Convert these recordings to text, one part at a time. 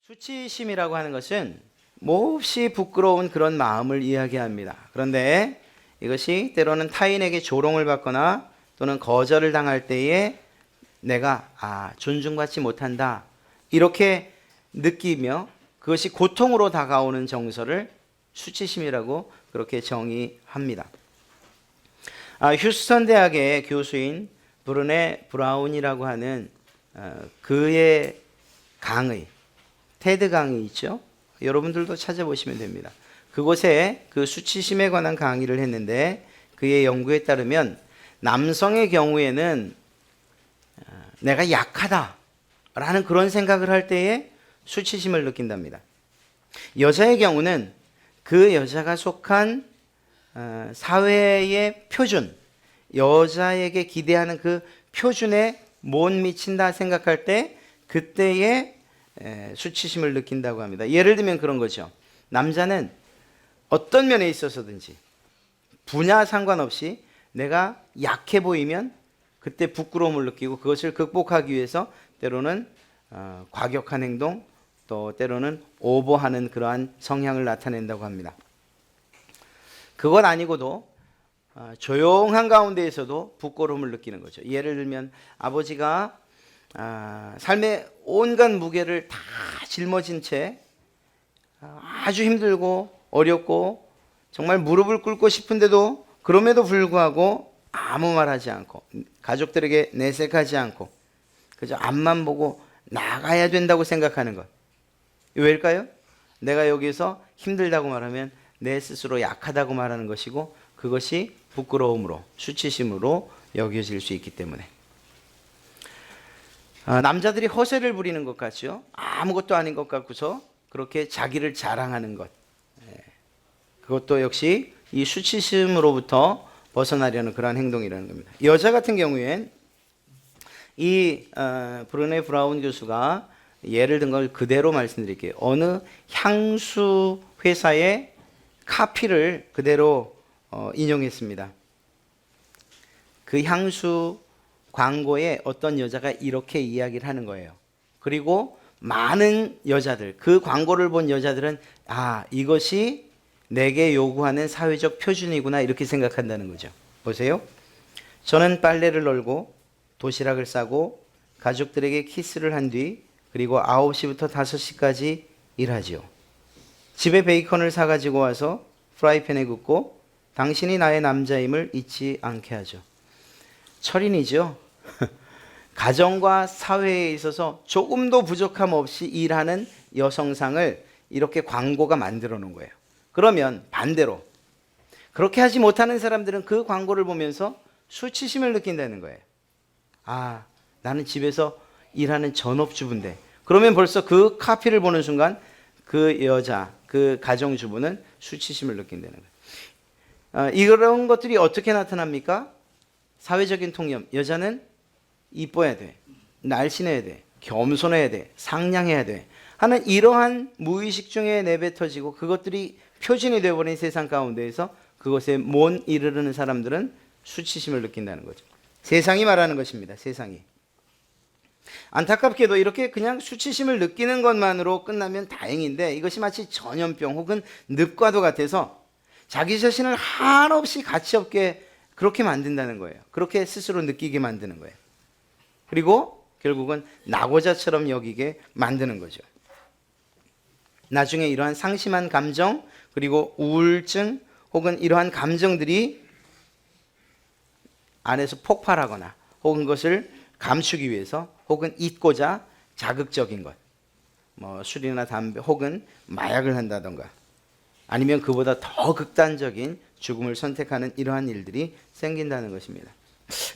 수치심이라고 하는 것은 몹시 부끄러운 그런 마음을 이야기합니다. 그런데 이것이 때로는 타인에게 조롱을 받거나 또는 거절을 당할 때에 내가 존중받지 못한다 이렇게 느끼며 그것이 고통으로 다가오는 정서를 수치심이라고 그렇게 정의합니다. 휴스턴 대학의 교수인 브루네 브라운이라고 하는 그의 강의, 테드 강의 있죠? 여러분들도 찾아보시면 됩니다. 그곳에 그 수치심에 관한 강의를 했는데 그의 연구에 따르면 남성의 경우에는 내가 약하다라는 그런 생각을 할 때에 수치심을 느낀답니다. 여자의 경우는 그 여자가 속한 사회의 표준, 여자에게 기대하는 그 표준에 못 미친다 생각할 때 그때에 수치심을 느낀다고 합니다. 예를 들면 그런 거죠. 남자는 어떤 면에 있어서든지 분야 상관없이 내가 약해 보이면 그때 부끄러움을 느끼고 그것을 극복하기 위해서 때로는 과격한 행동 또 때로는 오버하는 그러한 성향을 나타낸다고 합니다. 그것 아니고도 조용한 가운데에서도 부끄러움을 느끼는 거죠. 예를 들면 아버지가 삶의 온갖 무게를 다 짊어진 채 아주 힘들고 어렵고 정말 무릎을 꿇고 싶은데도 그럼에도 불구하고 아무 말하지 않고 가족들에게 내색하지 않고 그저 앞만 보고 나가야 된다고 생각하는 것. 왜일까요? 내가 여기서 힘들다고 말하면 내 스스로 약하다고 말하는 것이고 그것이 부끄러움으로 수치심으로 여겨질 수 있기 때문에 남자들이 허세를 부리는 것 같죠. 아무것도 아닌 것 같고서 그렇게 자기를 자랑하는 것, 그것도 역시 이 수치심으로부터 벗어나려는 그러한 행동이라는 겁니다. 여자 같은 경우엔 이 브루네 브라운 교수가 예를 든 걸 그대로 말씀드릴게요. 어느 향수 회사의 카피를 그대로 인용했습니다. 그 향수 광고에 어떤 여자가 이렇게 이야기를 하는 거예요. 그리고 많은 여자들, 그 광고를 본 여자들은 이것이 내게 요구하는 사회적 표준이구나 이렇게 생각한다는 거죠. 보세요. 저는 빨래를 널고 도시락을 싸고 가족들에게 키스를 한 뒤 그리고 9시부터 5시까지 일하지요. 집에 베이컨을 사가지고 와서 프라이팬에 굽고 당신이 나의 남자임을 잊지 않게 하죠. 철인이죠. 가정과 사회에 있어서 조금도 부족함 없이 일하는 여성상을 이렇게 광고가 만들어 놓은 거예요. 그러면 반대로 그렇게 하지 못하는 사람들은 그 광고를 보면서 수치심을 느낀다는 거예요. 나는 집에서 일하는 전업주부인데 그러면 벌써 그 카피를 보는 순간 그 여자, 그 가정주부는 수치심을 느낀다는 거예요. 이런 것들이 어떻게 나타납니까? 사회적인 통념. 여자는 이뻐야 돼, 날씬해야 돼, 겸손해야 돼, 상냥해야 돼 하는 이러한 무의식 중에 내뱉어지고 그것들이 표준이 되어버린 세상 가운데에서 그것에 못 이르르는 사람들은 수치심을 느낀다는 거죠. 세상이 말하는 것입니다. 세상이. 안타깝게도 이렇게 그냥 수치심을 느끼는 것만으로 끝나면 다행인데 이것이 마치 전염병 혹은 늪과도 같아서 자기 자신을 한없이 가치 없게 그렇게 만든다는 거예요. 그렇게 스스로 느끼게 만드는 거예요. 그리고 결국은 낙오자처럼 여기게 만드는 거죠. 나중에 이러한 상심한 감정 그리고 우울증 혹은 이러한 감정들이 안에서 폭발하거나 혹은 그것을 감추기 위해서 혹은 잊고자 자극적인 것, 술이나 담배 혹은 마약을 한다던가 아니면 그보다 더 극단적인 죽음을 선택하는 이러한 일들이 생긴다는 것입니다.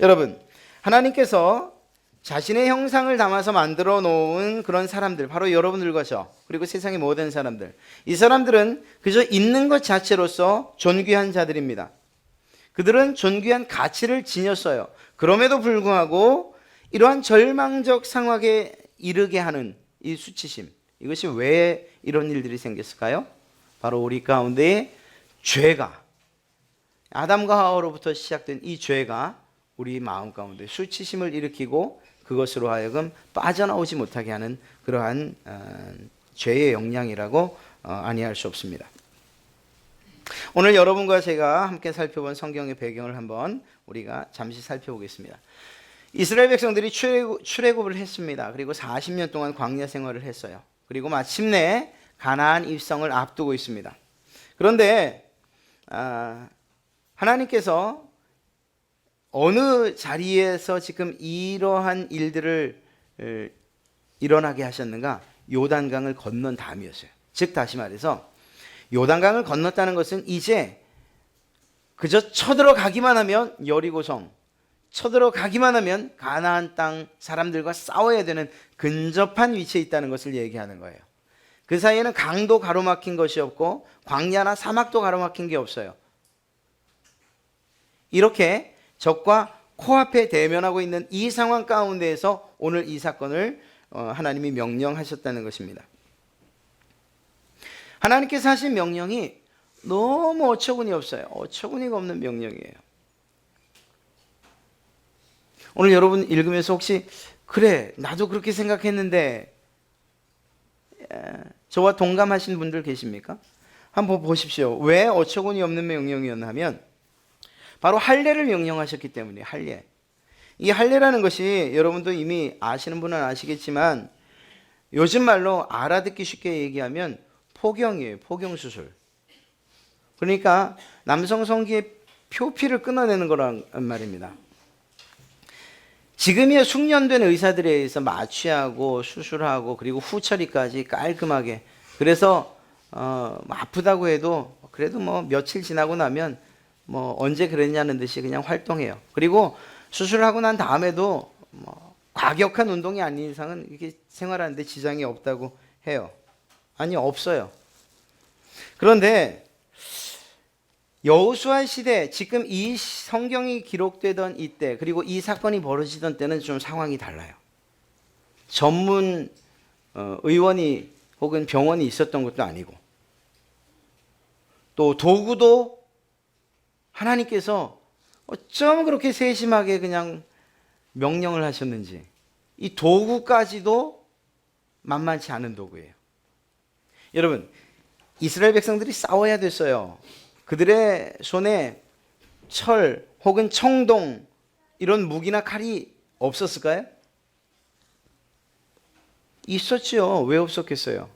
여러분, 하나님께서 자신의 형상을 담아서 만들어 놓은 그런 사람들, 바로 여러분들과저 그리고 세상의 모든 사람들, 이 사람들은 그저 있는 것 자체로서 존귀한 자들입니다. 그들은 존귀한 가치를 지녔어요. 그럼에도 불구하고 이러한 절망적 상황에 이르게 하는 이 수치심, 이것이 왜 이런 일들이 생겼을까요? 바로 우리 가운데 죄가, 아담과 하와로부터 시작된 이 죄가 우리 마음 가운데 수치심을 일으키고 그것으로 하여금 빠져나오지 못하게 하는 그러한 죄의 영향이라고 아니할 수 없습니다. 오늘 여러분과 제가 함께 살펴본 성경의 배경을 한번 우리가 잠시 살펴보겠습니다. 이스라엘 백성들이 출애굽을 했습니다. 그리고 40년 동안 광야 생활을 했어요. 그리고 마침내 가나안 입성을 앞두고 있습니다. 그런데 하나님께서 어느 자리에서 지금 이러한 일들을 일어나게 하셨는가? 요단강을 건넌 다음이었어요. 즉 다시 말해서 요단강을 건넜다는 것은 이제 그저 쳐들어가기만 하면 여리고성, 쳐들어가기만 하면 가나안 땅 사람들과 싸워야 되는 근접한 위치에 있다는 것을 얘기하는 거예요. 그 사이에는 강도 가로막힌 것이 없고 광야나 사막도 가로막힌 게 없어요. 이렇게 적과 코앞에 대면하고 있는 이 상황 가운데에서 오늘 이 사건을 하나님이 명령하셨다는 것입니다. 하나님께서 하신 명령이 너무 어처구니 없어요. 어처구니가 없는 명령이에요. 오늘 여러분 읽으면서 혹시 그래 나도 그렇게 생각했는데 저와 동감하신 분들 계십니까? 한번 보십시오. 왜 어처구니 없는 명령이었나 하면 바로 할례를 명령하셨기 때문에 할례. 이 할례라는 것이 여러분도 이미 아시는 분은 아시겠지만 요즘 말로 알아듣기 쉽게 얘기하면 포경이에요. 포경수술. 그러니까 남성 성기의 표피를 끊어내는 거란 말입니다. 지금이야 숙련된 의사들에 의해서 마취하고 수술하고 그리고 후처리까지 깔끔하게. 그래서 아프다고 해도 그래도 뭐 며칠 지나고 나면 뭐 언제 그랬냐는 듯이 그냥 활동해요. 그리고 수술하고 난 다음에도 뭐 과격한 운동이 아닌 이상은 이렇게 생활하는데 지장이 없다고 해요. 아니 없어요. 그런데 여호수아 시대, 지금 이 성경이 기록되던 이때, 그리고 이 사건이 벌어지던 때는 좀 상황이 달라요. 전문 의원이 혹은 병원이 있었던 것도 아니고, 또 도구도 하나님께서 어쩜 그렇게 세심하게 그냥 명령을 하셨는지, 이 도구까지도 만만치 않은 도구예요. 여러분, 이스라엘 백성들이 싸워야 됐어요. 그들의 손에 철 혹은 청동 이런 무기나 칼이 없었을까요? 있었죠. 왜 없었겠어요?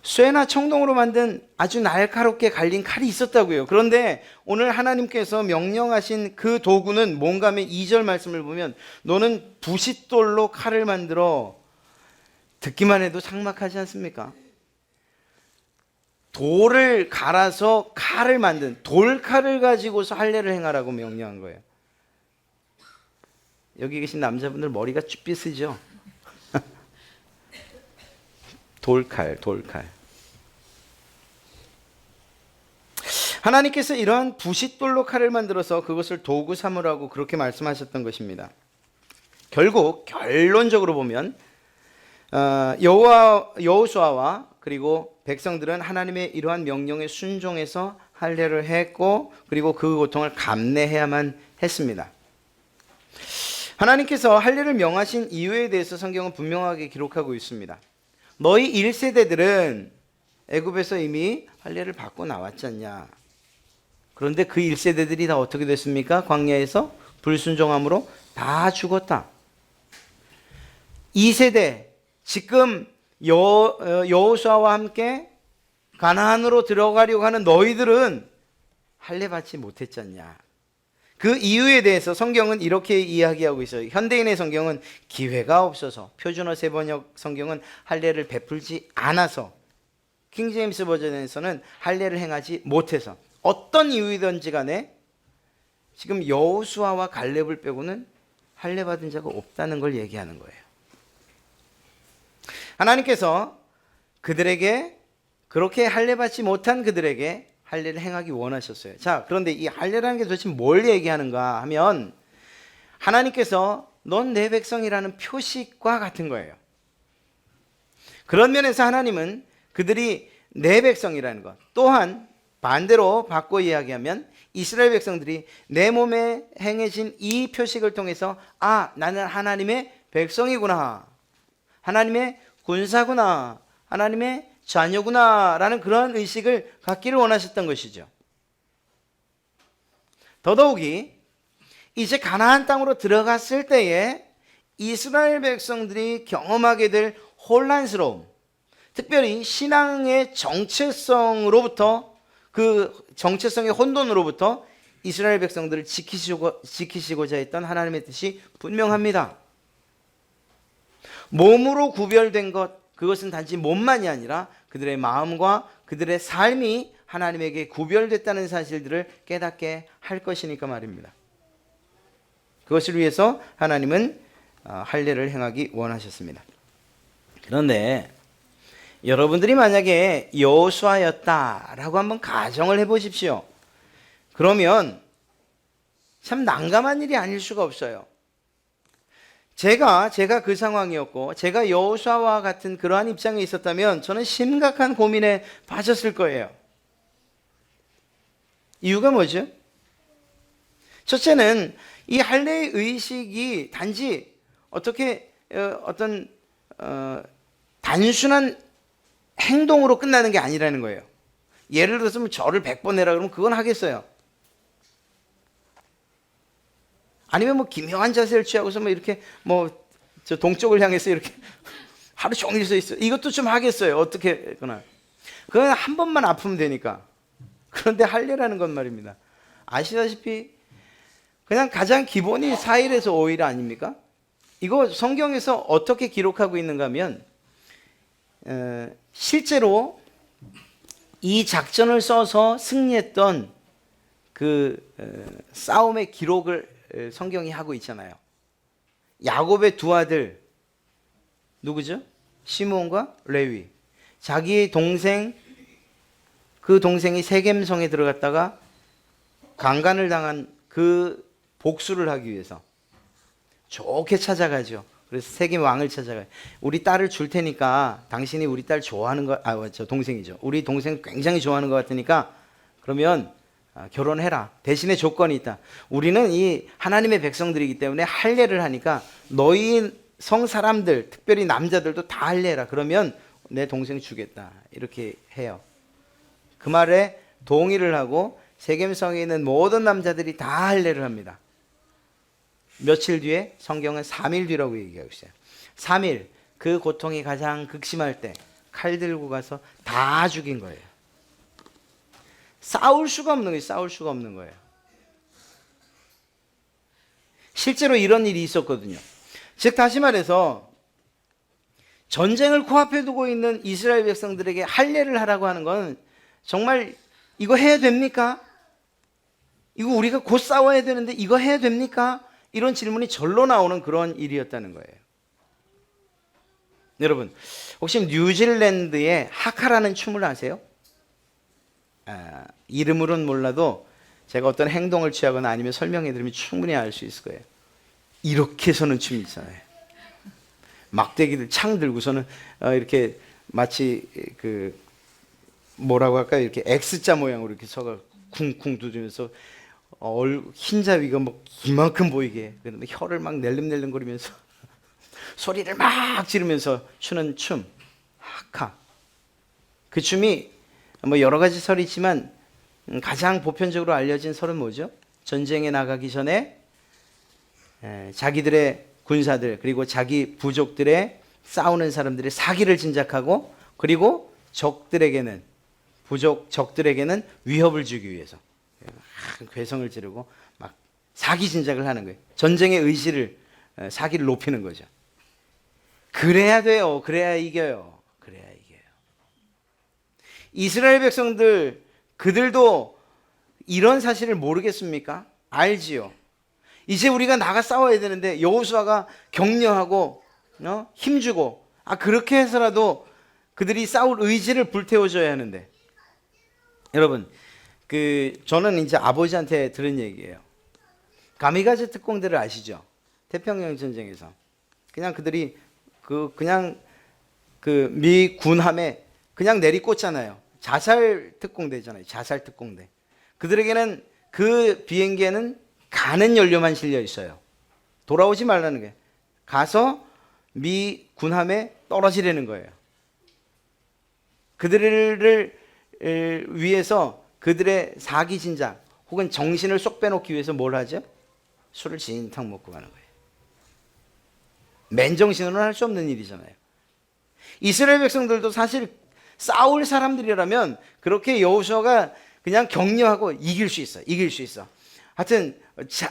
쇠나 청동으로 만든 아주 날카롭게 갈린 칼이 있었다고요. 그런데 오늘 하나님께서 명령하신 그 도구는 뭔가 하면 2절 말씀을 보면 너는 부싯돌로 칼을 만들어, 듣기만 해도 삭막하지 않습니까? 돌을 갈아서 칼을 만든 돌칼을 가지고서 할례를 행하라고 명령한 거예요. 여기 계신 남자분들 머리가 쭈삣으죠? 돌칼. 하나님께서 이러한 부싯돌로 칼을 만들어서 그것을 도구 삼으라고 그렇게 말씀하셨던 것입니다. 결국 결론적으로 보면 여호수아와 그리고 백성들은 하나님의 이러한 명령에 순종해서 할례를 했고, 그리고 그 고통을 감내해야만 했습니다. 하나님께서 할례를 명하신 이유에 대해서 성경은 분명하게 기록하고 있습니다. 너희 1세대들은 애굽에서 이미 할례를 받고 나왔지 않냐. 그런데 그 1세대들이 다 어떻게 됐습니까? 광야에서 불순종함으로 다 죽었다. 2세대, 지금 여호수아와 함께 가나안으로 들어가려고 하는 너희들은 할례 받지 못했지 않냐. 그 이유에 대해서 성경은 이렇게 이야기하고 있어요. 현대인의 성경은 기회가 없어서, 표준어 세번역 성경은 할례를 베풀지 않아서, 킹제임스 버전에서는 할례를 행하지 못해서, 어떤 이유이든지 간에 지금 여호수아와 갈렙을 빼고는 할례 받은 자가 없다는 걸 얘기하는 거예요. 하나님께서 그들에게, 그렇게 할례 받지 못한 그들에게 할례를 행하기 원하셨어요. 자, 그런데 이 할례라는 게 도대체 뭘 얘기하는가 하면 하나님께서 넌 내 백성이라는 표식과 같은 거예요. 그런 면에서 하나님은 그들이 내 백성이라는 것, 또한 반대로 바꿔 이야기하면 이스라엘 백성들이 내 몸에 행해진 이 표식을 통해서 나는 하나님의 백성이구나, 하나님의 군사구나, 하나님의 자녀구나라는 그런 의식을 갖기를 원하셨던 것이죠. 더더욱이 이제 가나안 땅으로 들어갔을 때에 이스라엘 백성들이 경험하게 될 혼란스러움, 특별히 신앙의 정체성으로부터, 그 정체성의 혼돈으로부터 이스라엘 백성들을 지키시고자 했던 하나님의 뜻이 분명합니다. 몸으로 구별된 것, 그것은 단지 몸만이 아니라 그들의 마음과 그들의 삶이 하나님에게 구별됐다는 사실들을 깨닫게 할 것이니까 말입니다. 그것을 위해서 하나님은 할례를 행하기 원하셨습니다. 그런데 여러분들이 만약에 여호수아였다라고 한번 가정을 해보십시오. 그러면 참 난감한 일이 아닐 수가 없어요. 제가 그 상황이었고 제가 여호수아와 같은 그러한 입장에 있었다면 저는 심각한 고민에 빠졌을 거예요. 이유가 뭐죠? 첫째는 이 할례의 의식이 단지 어떤 단순한 행동으로 끝나는 게 아니라는 거예요. 예를 들어서 뭐 절을 100번 해라 그러면 그건 하겠어요. 아니면 뭐 기묘한 자세를 취하고서 뭐 이렇게 저 동쪽을 향해서 이렇게 하루 종일 서 있어요. 이것도 좀 하겠어요. 어떻게 했거나. 그건 한 번만 아프면 되니까. 그런데 할례라는 건 말입니다. 아시다시피 그냥 가장 기본이 4일에서 5일 아닙니까? 이거 성경에서 어떻게 기록하고 있는가 하면 실제로 이 작전을 써서 승리했던 그 싸움의 기록을 성경이 하고 있잖아요. 야곱의 두 아들 누구죠? 시므온과 레위. 자기의 동생, 그 동생이 세겜성에 들어갔다가 강간을 당한 그 복수를 하기 위해서 좋게 찾아가죠. 그래서 세겜 왕을 찾아가요. 우리 딸을 줄 테니까 당신이 우리 딸 좋아하는 거, 저 동생이죠. 우리 동생 굉장히 좋아하는 것 같으니까 그러면 결혼해라. 대신에 조건이 있다. 우리는 이 하나님의 백성들이기 때문에 할례를 하니까 너희 성 사람들, 특별히 남자들도 다 할례해라. 그러면 내 동생 주겠다. 이렇게 해요. 그 말에 동의를 하고 세겜성에 있는 모든 남자들이 다 할례를 합니다. 며칠 뒤에 성경은 3일 뒤라고 얘기하고 있어요. 3일, 그 고통이 가장 극심할 때 칼 들고 가서 다 죽인 거예요. 싸울 수가 없는 거예요. 실제로 이런 일이 있었거든요. 즉 다시 말해서 전쟁을 코앞에 두고 있는 이스라엘 백성들에게 할례를 하라고 하는 건 정말 이거 해야 됩니까? 이거 우리가 곧 싸워야 되는데 이거 해야 됩니까? 이런 질문이 절로 나오는 그런 일이었다는 거예요. 여러분, 혹시 뉴질랜드의 하카라는 춤을 아세요? 이름으로는 몰라도 제가 어떤 행동을 취하거나 아니면 설명해 드리면 충분히 알 수 있을 거예요. 이렇게 서는 춤이 있잖아요. 막대기들 창 들고서는 이렇게 마치 그 뭐라고 할까요? 이렇게 X자 모양으로 이렇게 서가 쿵쿵 두드리면서 흰자위가 뭐 이만큼 보이게, 그다음에 혀를 막 낼름낼름거리면서 소리를 막 지르면서 추는 춤, 하카. 그 춤이 뭐 여러 가지 설이 있지만 가장 보편적으로 알려진 설은 뭐죠? 전쟁에 나가기 전에 자기들의 군사들 그리고 자기 부족들의 싸우는 사람들의 사기를 진작하고 그리고 적들에게는 위협을 주기 위해서 괴성을 지르고 막 사기 진작을 하는 거예요. 전쟁의 의지를 사기를 높이는 거죠. 그래야 돼요. 그래야 이겨요. 이스라엘 백성들 그들도 이런 사실을 모르겠습니까? 알지요. 이제 우리가 나가 싸워야 되는데 여호수아가 격려하고 힘주고 그렇게 해서라도 그들이 싸울 의지를 불태워줘야 하는데 여러분 저는 이제 아버지한테 들은 얘기예요. 가미가제 특공대를 아시죠? 태평양 전쟁에서 그냥 그들이 그냥 미 군함에 그냥 내리꽂잖아요. 자살 특공대잖아요. 자살 특공대. 그들에게는 그 비행기에는 가는 연료만 실려 있어요. 돌아오지 말라는 게. 가서 미 군함에 떨어지려는 거예요. 그들을 위해서 그들의 사기 진작 혹은 정신을 쏙 빼놓기 위해서 뭘 하죠? 술을 진탕 먹고 가는 거예요. 맨정신으로는 할 수 없는 일이잖아요. 이스라엘 백성들도 사실 싸울 사람들이라면 그렇게 여호수아가 그냥 격려하고 이길 수 있어. 이길 수 있어. 하여튼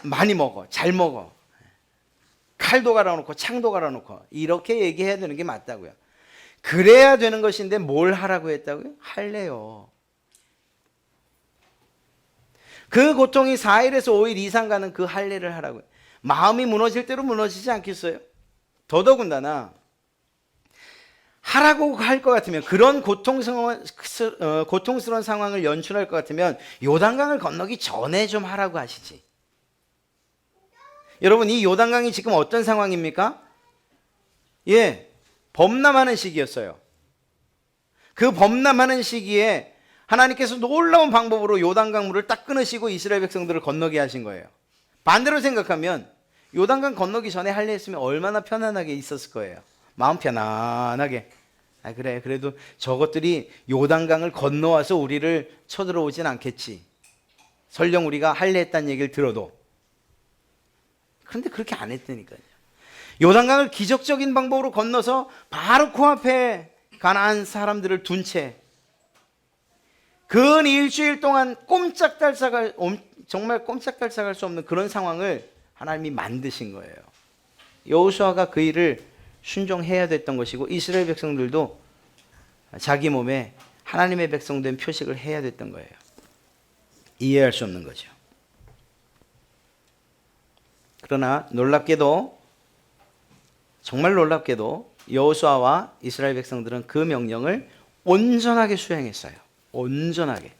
많이 먹어. 잘 먹어. 칼도 갈아놓고 창도 갈아놓고 이렇게 얘기해야 되는 게 맞다고요. 그래야 되는 것인데 뭘 하라고 했다고요? 할래요. 그 고통이 4일에서 5일 이상 가는 그 할례를 하라고요. 마음이 무너질 대로 무너지지 않겠어요? 더더군다나 하라고 할 것 같으면, 그런 고통스러운 상황을 연출할 것 같으면 요단강을 건너기 전에 좀 하라고 하시지. 여러분, 이 요단강이 지금 어떤 상황입니까? 예, 범람하는 시기였어요. 그 범람하는 시기에 하나님께서 놀라운 방법으로 요단강 물을 딱 끊으시고 이스라엘 백성들을 건너게 하신 거예요. 반대로 생각하면 요단강 건너기 전에 할례했으면 얼마나 편안하게 있었을 거예요. 마음 편안하게. 그래, 그래도 저것들이 요단강을 건너와서 우리를 쳐들어오진 않겠지. 설령 우리가 할례했다는 얘기를 들어도. 그런데 그렇게 안 했다니까요. 요단강을 기적적인 방법으로 건너서 바로 코앞에 가나안 사람들을 둔 채 근 일주일 동안 정말 꼼짝달싹할 수 없는 그런 상황을 하나님이 만드신 거예요. 여호수아가 그 일을 순종해야 됐던 것이고, 이스라엘 백성들도 자기 몸에 하나님의 백성된 표식을 해야 됐던 거예요. 이해할 수 없는 거죠. 그러나 놀랍게도, 정말 놀랍게도 여호수아와 이스라엘 백성들은 그 명령을 온전하게 수행했어요. 온전하게.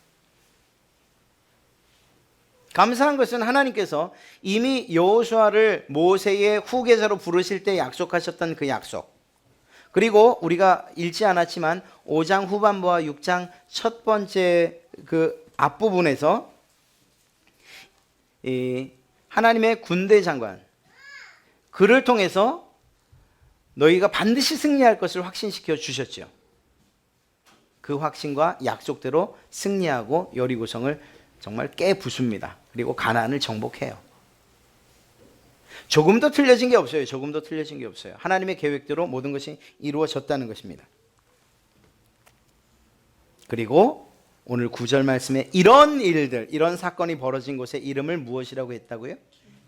감사한 것은 하나님께서 이미 여호수아를 모세의 후계자로 부르실 때 약속하셨던 그 약속, 그리고 우리가 읽지 않았지만 5장 후반부와 6장 첫 번째 그 앞부분에서 이 하나님의 군대 장관, 그를 통해서 너희가 반드시 승리할 것을 확신시켜 주셨죠. 그 확신과 약속대로 승리하고 여리고성을 정말 깨부숩니다. 그리고 가나안을 정복해요. 조금도 틀려진 게 없어요. 조금도 틀려진 게 없어요. 하나님의 계획대로 모든 것이 이루어졌다는 것입니다. 그리고 오늘 9절 말씀에 이런 일들, 이런 사건이 벌어진 곳의 이름을 무엇이라고 했다고요?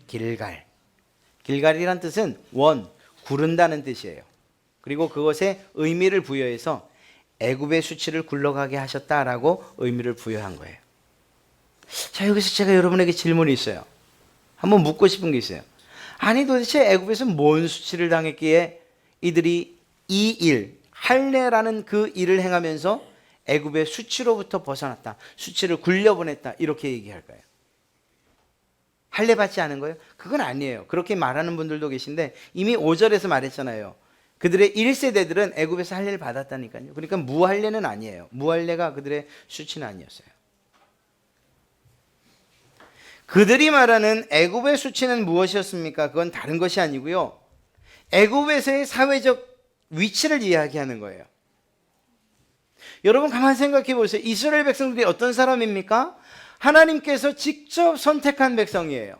길갈. 길갈이란 뜻은 구른다는 뜻이에요. 그리고 그것에 의미를 부여해서 애굽의 수치를 굴러가게 하셨다라고 의미를 부여한 거예요. 자, 여기서 제가 여러분에게 질문이 있어요. 한번 묻고 싶은 게 있어요. 아니, 도대체 애굽에서 뭔 수치를 당했기에 이들이 이 일, 할례라는 그 일을 행하면서 애굽의 수치로부터 벗어났다, 수치를 굴려보냈다, 이렇게 얘기할까요? 할례 받지 않은 거예요? 그건 아니에요. 그렇게 말하는 분들도 계신데 이미 5절에서 말했잖아요. 그들의 1세대들은 애굽에서 할례를 받았다니까요. 그러니까 무할례는 아니에요. 무할례가 그들의 수치는 아니었어요. 그들이 말하는 애굽의 수치는 무엇이었습니까? 그건 다른 것이 아니고요, 애굽에서의 사회적 위치를 이야기하는 거예요. 여러분 가만히 생각해 보세요. 이스라엘 백성들이 어떤 사람입니까? 하나님께서 직접 선택한 백성이에요.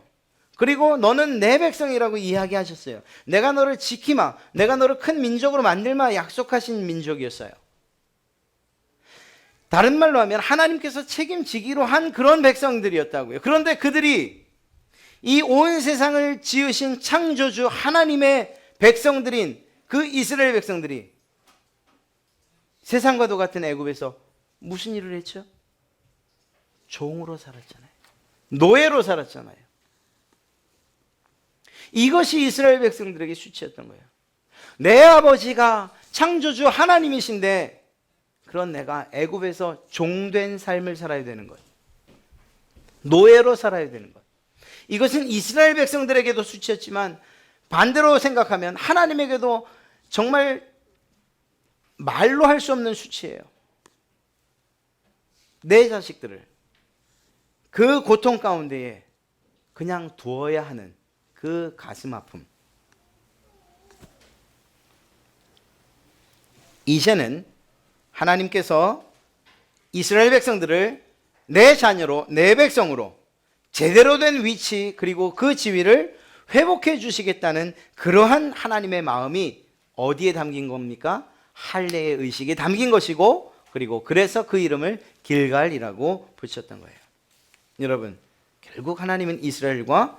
그리고 너는 내 백성이라고 이야기하셨어요. 내가 너를 지키마, 내가 너를 큰 민족으로 만들마 약속하신 민족이었어요. 다른 말로 하면 하나님께서 책임지기로 한 그런 백성들이었다고요. 그런데 그들이 이 온 세상을 지으신 창조주 하나님의 백성들인 그 이스라엘 백성들이 세상과도 같은 애굽에서 무슨 일을 했죠? 종으로 살았잖아요. 노예로 살았잖아요. 이것이 이스라엘 백성들에게 수치였던 거예요. 내 아버지가 창조주 하나님이신데 그런 내가 애굽에서 종된 삶을 살아야 되는 것, 노예로 살아야 되는 것, 이것은 이스라엘 백성들에게도 수치였지만 반대로 생각하면 하나님에게도 정말 말로 할 수 없는 수치예요. 내 자식들을 그 고통 가운데에 그냥 두어야 하는 그 가슴 아픔. 이제는 하나님께서 이스라엘 백성들을 내 자녀로, 내 백성으로 제대로 된 위치 그리고 그 지위를 회복해 주시겠다는 그러한 하나님의 마음이 어디에 담긴 겁니까? 할례의 의식에 담긴 것이고, 그리고 그래서 그 이름을 길갈이라고 붙였던 거예요. 여러분, 결국 하나님은 이스라엘과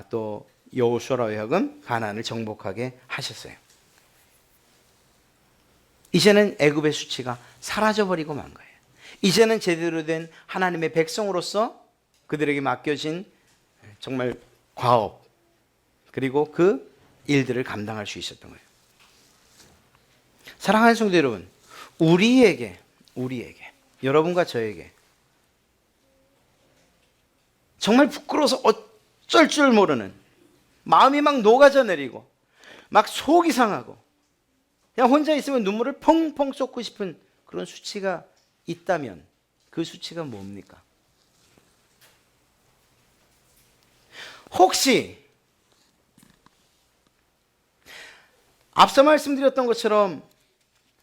또 여호수아로 하여금 가나안을 정복하게 하셨어요. 이제는 애굽의 수치가 사라져버리고 만 거예요. 이제는 제대로 된 하나님의 백성으로서 그들에게 맡겨진 정말 과업 그리고 그 일들을 감당할 수 있었던 거예요. 사랑하는 성도 여러분, 우리에게 여러분과 저에게 정말 부끄러워서 어쩔 줄 모르는, 마음이 막 녹아져 내리고 막 속이 상하고 그냥 혼자 있으면 눈물을 펑펑 쏟고 싶은 그런 수치가 있다면 그 수치가 뭡니까? 혹시 앞서 말씀드렸던 것처럼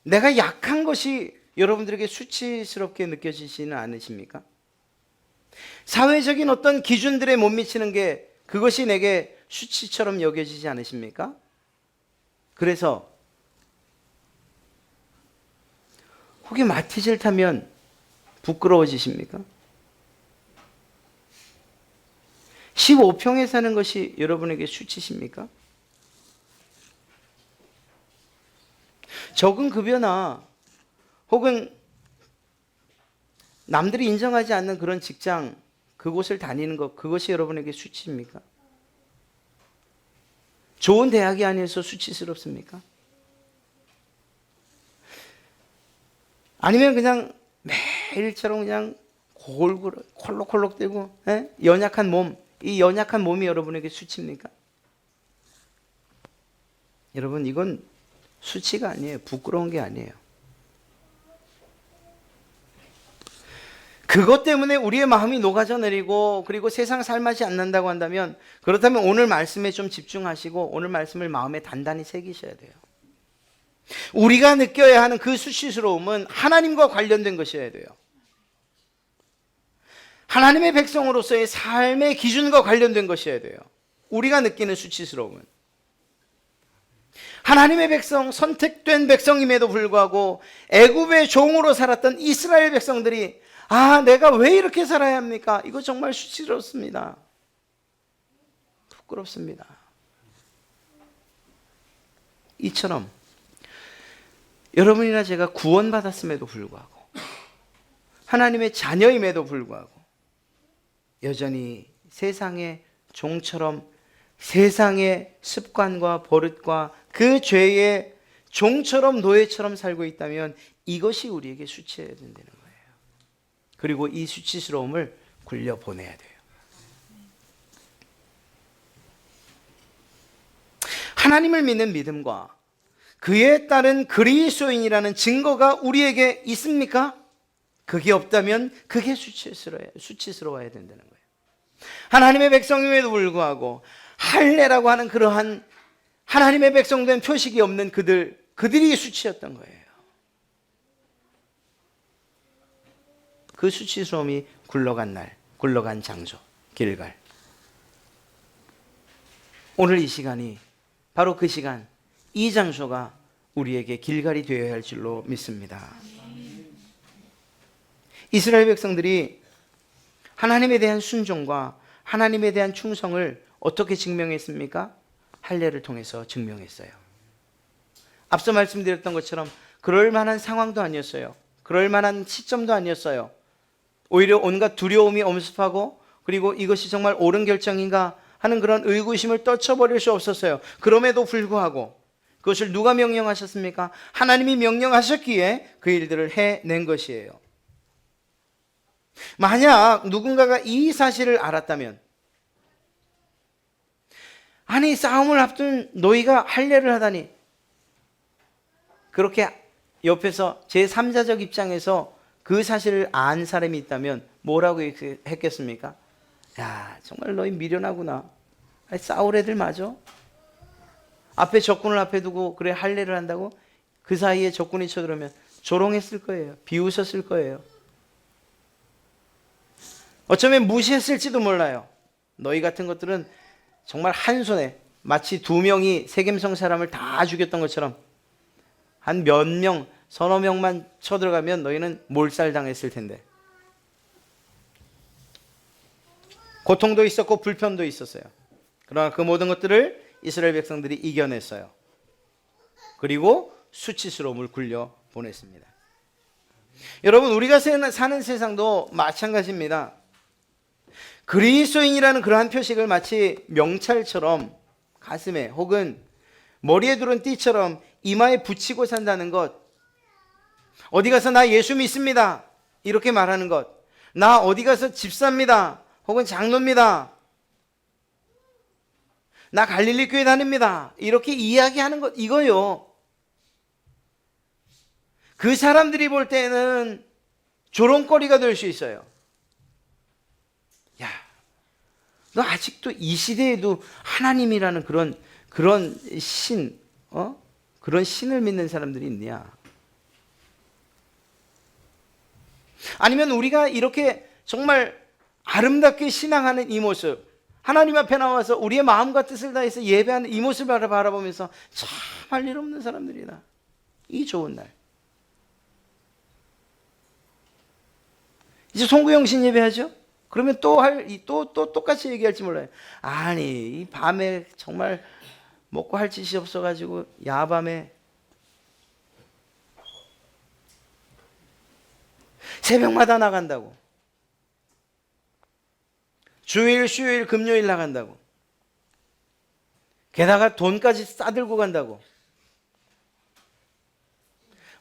내가 약한 것이 여러분들에게 수치스럽게 느껴지지는 않으십니까? 사회적인 어떤 기준들에 못 미치는 게 그것이 내게 수치처럼 여겨지지 않으십니까? 그래서 혹이 마티즈를 타면 부끄러워지십니까? 15평에 사는 것이 여러분에게 수치십니까? 적은 급여나 혹은 남들이 인정하지 않는 그런 직장, 그곳을 다니는 것, 그것이 여러분에게 수치입니까? 좋은 대학이 아니어서 수치스럽습니까? 아니면 그냥 매일처럼 그냥 골골 콜록콜록대고 연약한 몸, 이 연약한 몸이 여러분에게 수치입니까? 여러분, 이건 수치가 아니에요. 부끄러운 게 아니에요. 그것 때문에 우리의 마음이 녹아져 내리고 그리고 세상 살맛이 안 난다고 한다면, 그렇다면 오늘 말씀에 좀 집중하시고 오늘 말씀을 마음에 단단히 새기셔야 돼요. 우리가 느껴야 하는 그 수치스러움은 하나님과 관련된 것이어야 돼요. 하나님의 백성으로서의 삶의 기준과 관련된 것이어야 돼요. 우리가 느끼는 수치스러움은 하나님의 백성, 선택된 백성임에도 불구하고 애굽의 종으로 살았던 이스라엘 백성들이 내가 왜 이렇게 살아야 합니까? 이거 정말 수치스럽습니다. 부끄럽습니다. 이처럼 여러분이나 제가 구원받았음에도 불구하고 하나님의 자녀임에도 불구하고 여전히 세상의 종처럼 세상의 습관과 버릇과 그 죄의 종처럼 노예처럼 살고 있다면 이것이 우리에게 수치해야 된다는 거예요. 그리고 이 수치스러움을 굴려보내야 돼요. 하나님을 믿는 믿음과 그에 따른 그리스도인이라는 증거가 우리에게 있습니까? 그게 없다면 그게 수치스러워야 된다는 거예요. 하나님의 백성임에도 불구하고 할례라고 하는 그러한 하나님의 백성된 표식이 없는 그들이 수치였던 거예요. 그 수치스러움이 굴러간 날, 굴러간 장소, 길갈. 오늘 이 시간이 바로 그 시간, 이 장소가 우리에게 길갈이 되어야 할 줄로 믿습니다. 이스라엘 백성들이 하나님에 대한 순종과 하나님에 대한 충성을 어떻게 증명했습니까? 할례를 통해서 증명했어요. 앞서 말씀드렸던 것처럼 그럴 만한 상황도 아니었어요. 그럴 만한 시점도 아니었어요. 오히려 온갖 두려움이 엄습하고 그리고 이것이 정말 옳은 결정인가 하는 그런 의구심을 떨쳐버릴 수 없었어요. 그럼에도 불구하고 그것을 누가 명령하셨습니까? 하나님이 명령하셨기에 그 일들을 해낸 것이에요. 만약 누군가가 이 사실을 알았다면, 아니 싸움을 앞둔 너희가 할례를 하다니, 그렇게 옆에서 제3자적 입장에서 그 사실을 안 사람이 있다면 뭐라고 했겠습니까? 야, 정말 너희 미련하구나. 아니, 싸울 애들 맞아? 앞에 적군을 앞에 두고 그래 할례를 한다고? 그 사이에 적군이 쳐들어오면 조롱했을 거예요. 비웃었을 거예요. 어쩌면 무시했을지도 몰라요. 너희 같은 것들은 정말 한 손에 마치 2명이 세겜성 사람을 다 죽였던 것처럼 한 몇 명, 서너 명만 쳐들어가면 너희는 몰살당했을 텐데. 고통도 있었고 불편도 있었어요. 그러나 그 모든 것들을 이스라엘 백성들이 이겨냈어요. 그리고 수치스러움을 굴려 보냈습니다. 여러분, 우리가 사는 세상도 마찬가지입니다. 그리스도인이라는 그러한 표식을 마치 명찰처럼 가슴에 혹은 머리에 두른 띠처럼 이마에 붙이고 산다는 것, 어디 가서 나 예수 믿습니다 이렇게 말하는 것, 나 어디 가서 집사입니다 혹은 장로입니다, 나 갈릴리 교회 다닙니다 이렇게 이야기하는 것, 이거요. 그 사람들이 볼 때는 조롱거리가 될 수 있어요. 야, 너 아직도 이 시대에도 하나님이라는 그런 신, 그런 신을 믿는 사람들이 있냐? 아니면 우리가 이렇게 정말 아름답게 신앙하는 이 모습, 하나님 앞에 나와서 우리의 마음과 뜻을 다해서 예배하는 이 모습을 바라보면서 참 할 일 없는 사람들이다, 이 좋은 날. 이제 송구영신 예배하죠? 그러면 또 똑같이 얘기할지 몰라요. 아니, 이 밤에 정말 먹고 할 짓이 없어가지고 야밤에 새벽마다 나간다고, 주일, 수요일, 금요일 나간다고, 게다가 돈까지 싸들고 간다고,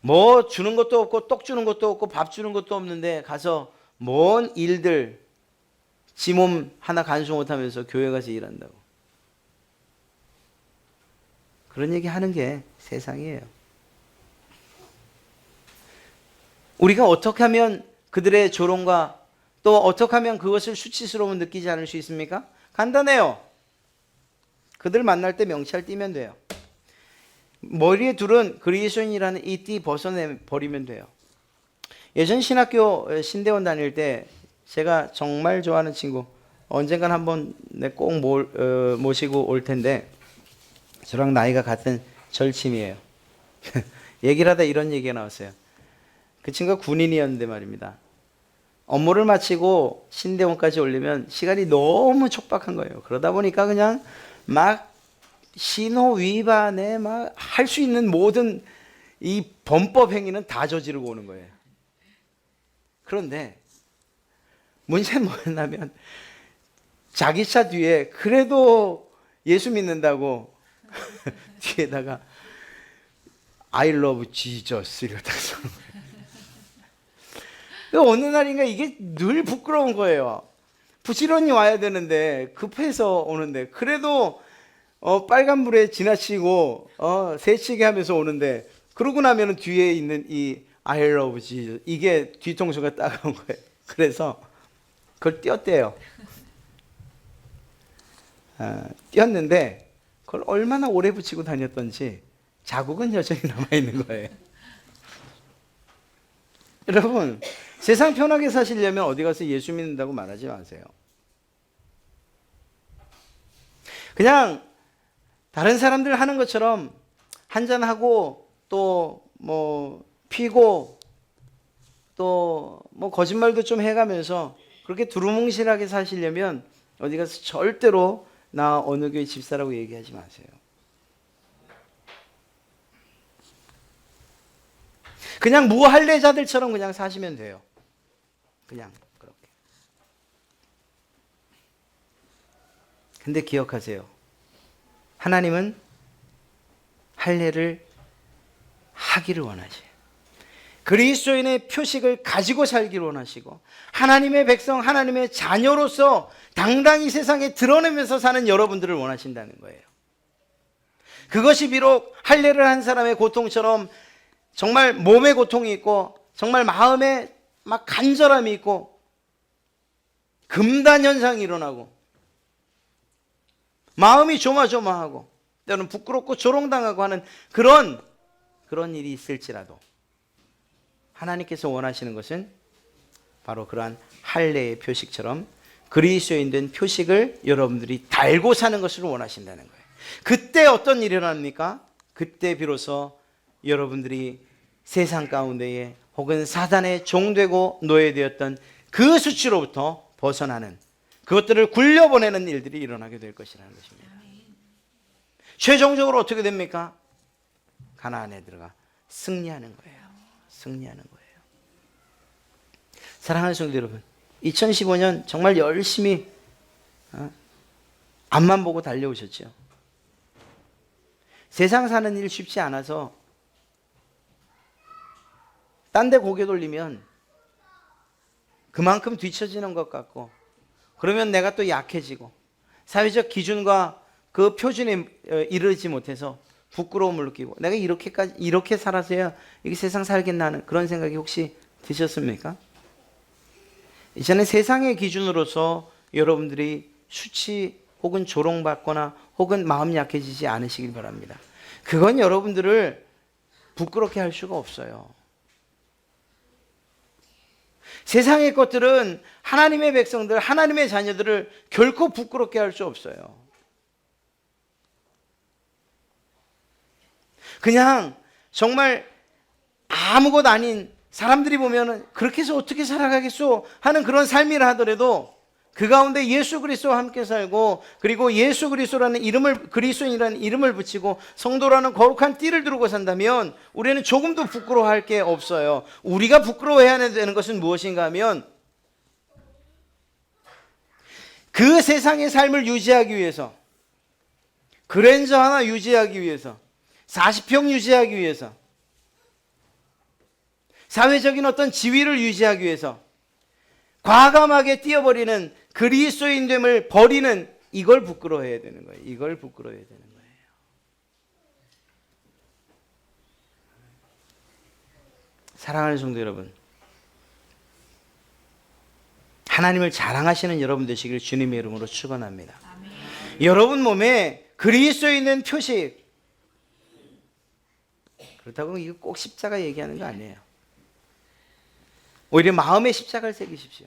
뭐 주는 것도 없고 떡 주는 것도 없고 밥 주는 것도 없는데 가서 뭔 일들 지 몸 하나 간수 못하면서 교회 가서 일한다고. 그런 얘기 하는 게 세상이에요. 우리가 어떻게 하면 그들의 조롱과 또 어떻게 하면 그것을 수치스러움을 느끼지 않을 수 있습니까? 간단해요. 그들 만날 때 명찰 띄면 돼요. 머리에 둘은 그리스도인이라는 이 띠 벗어내버리면 돼요. 예전 신학교 신대원 다닐 때 제가 정말 좋아하는 친구, 언젠간 한번 꼭 모시고 올 텐데, 저랑 나이가 같은 절친이에요. 얘기를 하다 이런 얘기가 나왔어요. 그 친구가 군인이었는데 말입니다. 업무를 마치고 신대원까지 오려면 시간이 너무 촉박한 거예요. 그러다 보니까 그냥 막 신호 위반에 막 할 수 있는 모든 이 범법 행위는 다 저지르고 오는 거예요. 그런데 문제는 뭐였냐면 자기 차 뒤에 그래도 예수 믿는다고 뒤에다가 I love Jesus 이렇게 딱 써놓은 거예요. 어느 날인가 이게 늘 부끄러운 거예요. 부지런히 와야 되는데 급해서 오는데 그래도 빨간불에 지나치고 새치기 하면서 오는데, 그러고 나면 뒤에 있는 이 I love Jesus 이게 뒤통수가 따가운 거예요. 그래서 그걸 띄었대요. 띄었는데 그걸 얼마나 오래 붙이고 다녔던지 자국은 여전히 남아있는 거예요. 여러분, 세상 편하게 사시려면 어디 가서 예수 믿는다고 말하지 마세요. 그냥 다른 사람들 하는 것처럼 한잔하고 또 뭐 피고 또 뭐 거짓말도 좀 해가면서 그렇게 두루뭉실하게 사시려면 어디 가서 절대로 나 어느 교회 집사라고 얘기하지 마세요. 그냥 무할례자들처럼 그냥 사시면 돼요. 그냥 그렇게. 근데 기억하세요. 하나님은 할례를 하기를 원하지. 그리스도인의 표식을 가지고 살기를 원하시고, 하나님의 백성, 하나님의 자녀로서 당당히 세상에 드러내면서 사는 여러분들을 원하신다는 거예요. 그것이 비록 할례를 한 사람의 고통처럼 정말 몸에 고통이 있고 정말 마음에 막 간절함이 있고 금단 현상이 일어나고 마음이 조마조마하고 때로는 부끄럽고 조롱당하고 하는 그런 일이 있을지라도 하나님께서 원하시는 것은 바로 그러한 할례의 표식처럼 그리스도인 된 표식을 여러분들이 달고 사는 것을 원하신다는 거예요. 그때 어떤 일이 일어납니까? 그때 비로소 여러분들이 세상 가운데에 혹은 사단의 종되고 노예되었던 그 수치로부터 벗어나는, 그것들을 굴려보내는 일들이 일어나게 될 것이라는 것입니다. 최종적으로 어떻게 됩니까? 가나안에 들어가 승리하는 거예요. 승리하는 거예요. 사랑하는 성도 여러분, 2015년 정말 열심히 앞만 보고 달려오셨죠. 세상 사는 일 쉽지 않아서 딴 데 고개 돌리면 그만큼 뒤처지는 것 같고, 그러면 내가 또 약해지고 사회적 기준과 그 표준에 이르지 못해서 부끄러움을 느끼고, 내가 이렇게 살아서야 이게 세상 살겠나 하는 그런 생각이 혹시 드셨습니까? 이제는 세상의 기준으로서 여러분들이 수치 혹은 조롱받거나 혹은 마음 약해지지 않으시길 바랍니다. 그건 여러분들을 부끄럽게 할 수가 없어요. 세상의 것들은 하나님의 백성들, 하나님의 자녀들을 결코 부끄럽게 할 수 없어요. 그냥 정말 아무것도 아닌, 사람들이 보면은 그렇게 해서 어떻게 살아가겠소 하는 그런 삶이라 하더라도 그 가운데 예수 그리스도와 함께 살고, 그리고 예수 그리스도라는 이름을, 그리스도인이라는 이름을 붙이고 성도라는 거룩한 띠를 두르고 산다면 우리는 조금도 부끄러워할 게 없어요. 우리가 부끄러워해야 되는 것은 무엇인가 하면, 그 세상의 삶을 유지하기 위해서, 그랜저 하나 유지하기 위해서, 40평 유지하기 위해서, 사회적인 어떤 지위를 유지하기 위해서 과감하게 뛰어버리는 그리스도인됨을 버리는, 이걸 부끄러워해야 되는 거예요. 이걸 부끄러워해야 되는 거예요. 사랑하는 성도 여러분, 하나님을 자랑하시는 여러분 되시길 주님의 이름으로 축원합니다. 여러분 몸에 그리스도인된 표식, 그렇다고 이거 꼭 십자가 얘기하는 거 아니에요. 오히려 마음에 십자가를 새기십시오.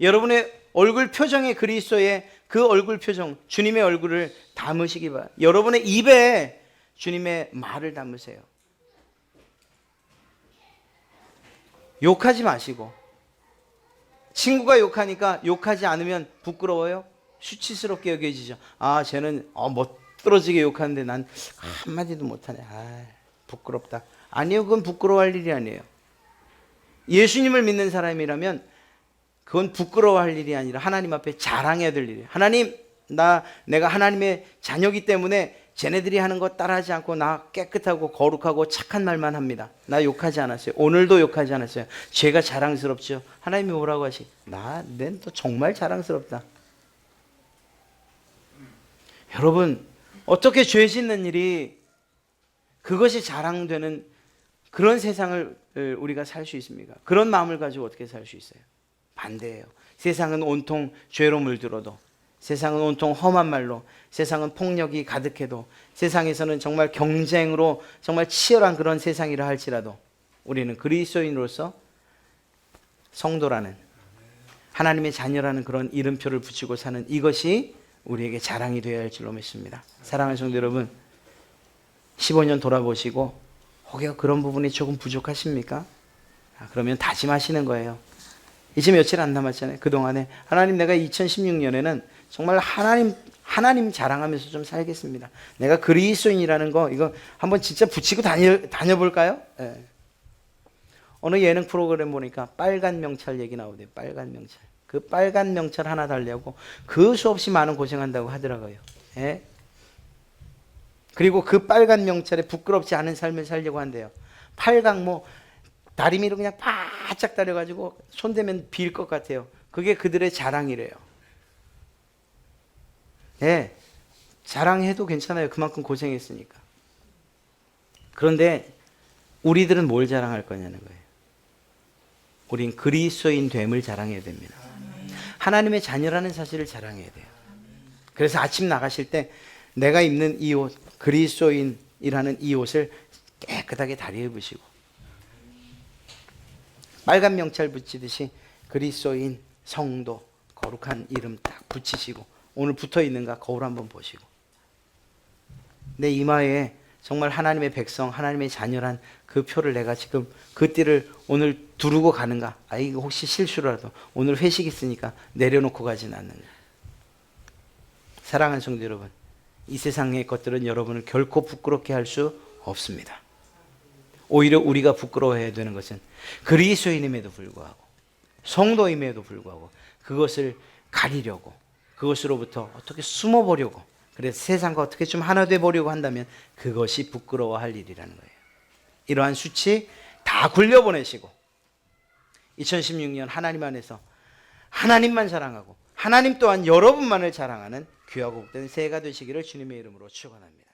여러분의 얼굴 표정에 그리스도의 그 얼굴 표정, 주님의 얼굴을 담으시기 바랍니다. 여러분의 입에 주님의 말을 담으세요. 욕하지 마시고, 친구가 욕하니까 욕하지 않으면 부끄러워요? 수치스럽게 여겨지죠. 아, 쟤는 멋들어지게 욕하는데 난 한마디도 못하네. 아, 부끄럽다. 아니요, 그건 부끄러워할 일이 아니에요. 예수님을 믿는 사람이라면 그건 부끄러워할 일이 아니라 하나님 앞에 자랑해야 될 일이에요. 하나님, 내가 하나님의 자녀이기 때문에 쟤네들이 하는 거 따라하지 않고 나 깨끗하고 거룩하고 착한 말만 합니다. 나 욕하지 않았어요. 오늘도 욕하지 않았어요. 죄가 자랑스럽죠. 하나님이 뭐라고 하시? 넌 또 정말 자랑스럽다. 여러분, 어떻게 죄 짓는 일이 그것이 자랑되는 그런 세상을 우리가 살 수 있습니까? 그런 마음을 가지고 어떻게 살 수 있어요? 반대예요. 세상은 온통 죄로 물들어도, 세상은 온통 험한 말로, 세상은 폭력이 가득해도, 세상에서는 정말 경쟁으로 정말 치열한 그런 세상이라 할지라도 우리는 그리스도인으로서 성도라는, 하나님의 자녀라는 그런 이름표를 붙이고 사는 이것이 우리에게 자랑이 되어야 할 줄로 믿습니다. 사랑하는 성도 여러분, 15년 돌아보시고 혹여 그런 부분이 조금 부족하십니까? 그러면 다짐하시는 거예요. 이제 며칠 안 남았잖아요. 그동안에 하나님, 내가 2016년에는 정말 하나님 자랑하면서 좀 살겠습니다. 내가 그리스도인이라는 거 이거 한번 진짜 붙이고 다녀볼까요? 네. 어느 예능 프로그램 보니까 빨간 명찰 얘기 나오대요. 빨간 명찰. 그 빨간 명찰 하나 달려고 그 수없이 많은 고생한다고 하더라고요. 네. 그리고 그 빨간 명찰에 부끄럽지 않은 삶을 살려고 한대요. 팔강 다리미로 그냥 바짝 다려가지고 손대면 빌 것 같아요. 그게 그들의 자랑이래요. 네, 자랑해도 괜찮아요. 그만큼 고생했으니까. 그런데 우리들은 뭘 자랑할 거냐는 거예요. 우린 그리스도인 됨을 자랑해야 됩니다. 하나님의 자녀라는 사실을 자랑해야 돼요. 그래서 아침 나가실 때 내가 입는 이 옷, 그리스도인이라는 이 옷을 깨끗하게 깨끗하게 다리에 부시고 빨간 명찰 붙이듯이 그리스도인 성도 거룩한 이름 딱 붙이시고 오늘 붙어 있는가 거울 한번 보시고 내 이마에 정말 하나님의 백성 하나님의 자녀란 그 표를 내가 지금 그 띠를 오늘 두르고 가는가? 아 이거 혹시 실수라도 오늘 회식 있으니까 내려놓고 가진 않는가? 사랑하는 성도 여러분, 이 세상의 것들은 여러분을 결코 부끄럽게 할 수 없습니다. 오히려 우리가 부끄러워해야 되는 것은 그리스도인임에도 불구하고 성도임에도 불구하고 그것을 가리려고 그것으로부터 어떻게 숨어보려고 그래서 세상과 어떻게 좀 하나 돼 보려고 한다면 그것이 부끄러워할 일이라는 거예요. 이러한 수치 다 굴려보내시고 2016년 하나님 안에서 하나님만 사랑하고 하나님 또한 여러분만을 사랑하는 귀하고 복된 새해가 되시기를 주님의 이름으로 축원합니다.